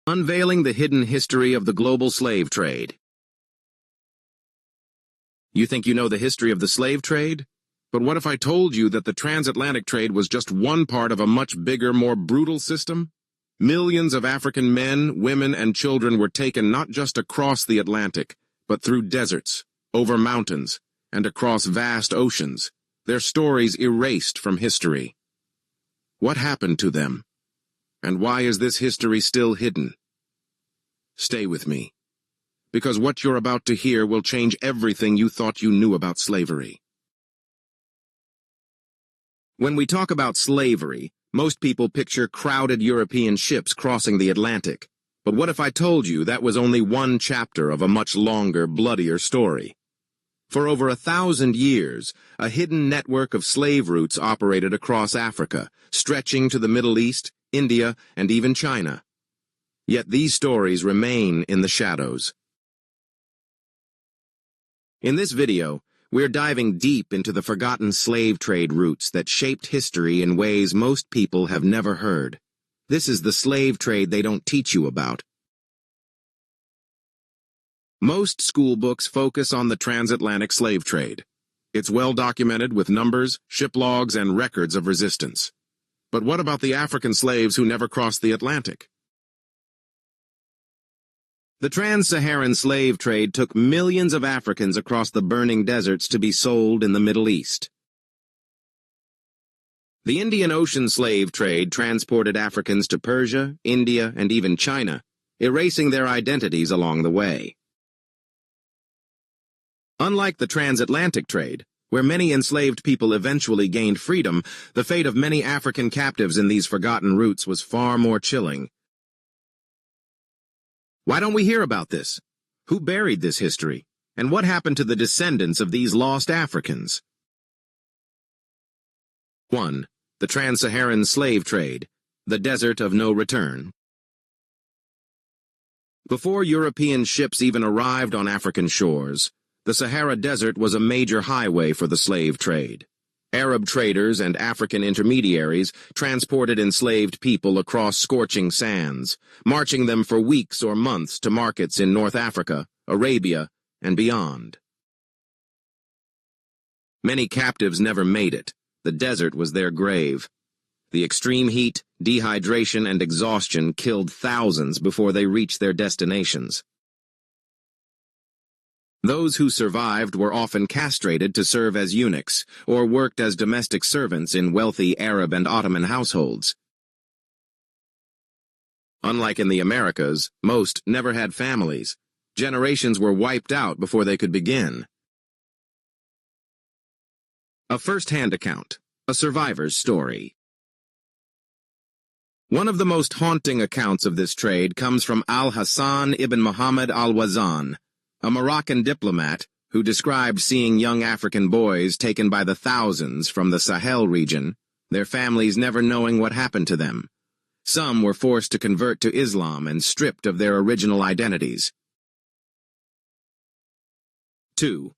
Unveiling the hidden history of the global slave trade. You think you know the history of the slave trade? But what if I told you that the transatlantic trade was just one part of a much bigger, more brutal system? Millions of African men, women, and children were taken not just across the Atlantic, but through deserts, over mountains, and across vast oceans, their stories erased from history. What happened to them? And why is this history still hidden? Stay with me, because what you're about to hear will change everything you thought you knew about slavery. When we talk about slavery, most people picture crowded European ships crossing the Atlantic. But what if I told you that was only one chapter of a much longer, bloodier story? For over 1,000 years, a hidden network of slave routes operated across Africa, stretching to the Middle East, India, and even China. Yet these stories remain in the shadows. In this video, we're diving deep into the forgotten slave trade routes that shaped history in ways most people have never heard. This is the slave trade they don't teach you about. Most school books focus on the transatlantic slave trade. It's well documented with numbers, ship logs, and records of resistance. But what about the African slaves who never crossed the Atlantic? The trans-Saharan slave trade took millions of Africans across the burning deserts to be sold in the Middle East. The Indian Ocean slave trade transported Africans to Persia, India, and even China, erasing their identities along the way. Unlike the transatlantic trade, where many enslaved people eventually gained freedom, the fate of many African captives in these forgotten routes was far more chilling. Why don't we hear about this? Who buried this history? And what happened to the descendants of these lost Africans? 1. The Trans-Saharan slave trade, the desert of no return. Before European ships even arrived on African shores, the Sahara Desert was a major highway for the slave trade. Arab traders and African intermediaries transported enslaved people across scorching sands, marching them for weeks or months to markets in North Africa, Arabia, and beyond. Many captives never made it. The desert was their grave. The extreme heat, dehydration, and exhaustion killed thousands before they reached their destinations. Those who survived were often castrated to serve as eunuchs, or worked as domestic servants in wealthy Arab and Ottoman households. Unlike in the Americas, most never had families. Generations were wiped out before they could begin. A first-hand account, a survivor's story. One of the most haunting accounts of this trade comes from Al-Hassan ibn Muhammad al-Wazan, a Moroccan diplomat who described seeing young African boys taken by the thousands from the Sahel region, their families never knowing what happened to them. Some were forced to convert to Islam and stripped of their original identities. 2.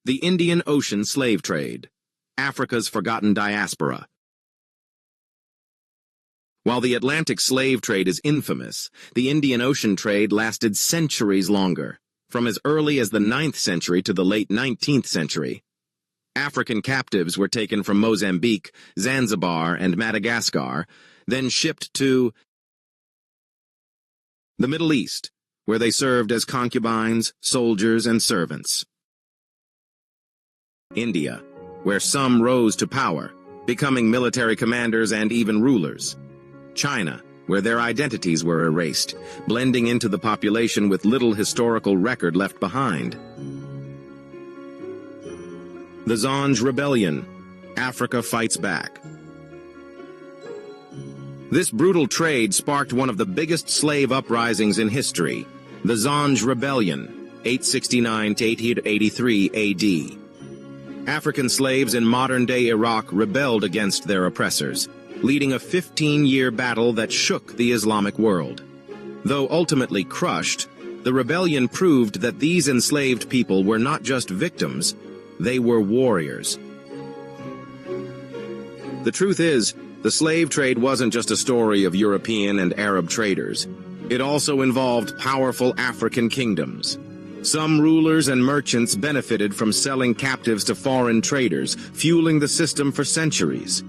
The Indian Ocean slave trade, Africa's forgotten diaspora. While the Atlantic slave trade is infamous, the Indian Ocean trade lasted centuries longer. From as early as the 9th century to the late 19th century. African captives were taken from Mozambique, Zanzibar, and Madagascar, then shipped to the Middle East, where they served as concubines, soldiers, and servants. India, where some rose to power, becoming military commanders and even rulers. China, where their identities were erased, blending into the population with little historical record left behind. The Zanj Rebellion. Africa fights back. This brutal trade sparked one of the biggest slave uprisings in history, the Zanj Rebellion, 869 to 883 AD. African slaves in modern-day Iraq rebelled against their oppressors, leading a 15-year battle that shook the Islamic world. Though ultimately crushed, the rebellion proved that these enslaved people were not just victims, they were warriors. The truth is, the slave trade wasn't just a story of European and Arab traders. It also involved powerful African kingdoms. Some rulers and merchants benefited from selling captives to foreign traders, fueling the system for centuries.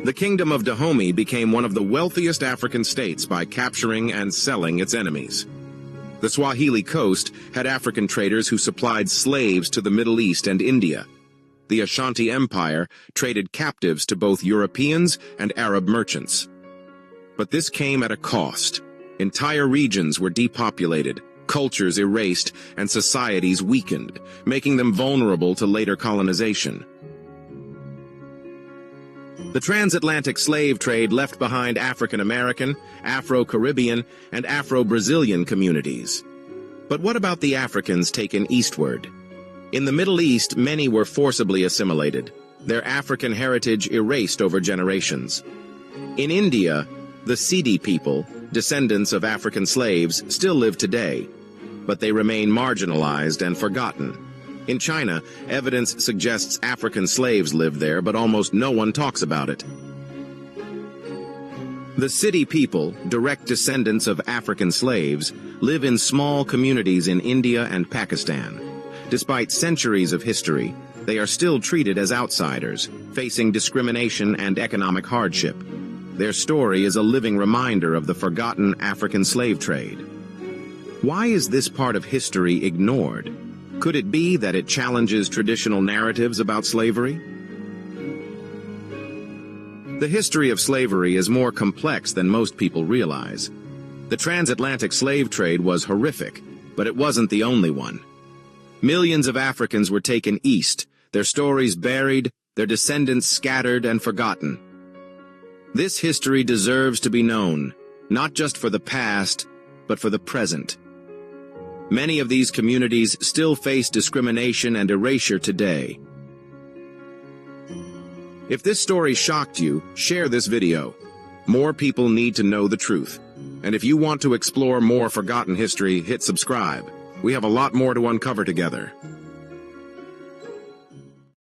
The Kingdom of Dahomey became one of the wealthiest African states by capturing and selling its enemies. The Swahili coast had African traders who supplied slaves to the Middle East and India. The Ashanti Empire traded captives to both Europeans and Arab merchants. But this came at a cost. Entire regions were depopulated, cultures erased, and societies weakened, making them vulnerable to later colonization. The transatlantic slave trade left behind African-American, Afro-Caribbean, and Afro-Brazilian communities. But what about the Africans taken eastward? In the Middle East, many were forcibly assimilated, their African heritage erased over generations. In India, the Sidi people, descendants of African slaves, still live today, but they remain marginalized and forgotten. In China, evidence suggests African slaves lived there, but almost no one talks about it. The Sidi people, direct descendants of African slaves, live in small communities in India and Pakistan. Despite centuries of history, they are still treated as outsiders, facing discrimination and economic hardship. Their story is a living reminder of the forgotten African slave trade. Why is this part of history ignored? Could it be that it challenges traditional narratives about slavery? The history of slavery is more complex than most people realize. The transatlantic slave trade was horrific, but it wasn't the only one. Millions of Africans were taken east, their stories buried, their descendants scattered and forgotten. This history deserves to be known, not just for the past, but for the present. Many of these communities still face discrimination and erasure today. If this story shocked you, share this video. More people need to know the truth. And if you want to explore more forgotten history, hit subscribe. We have a lot more to uncover together.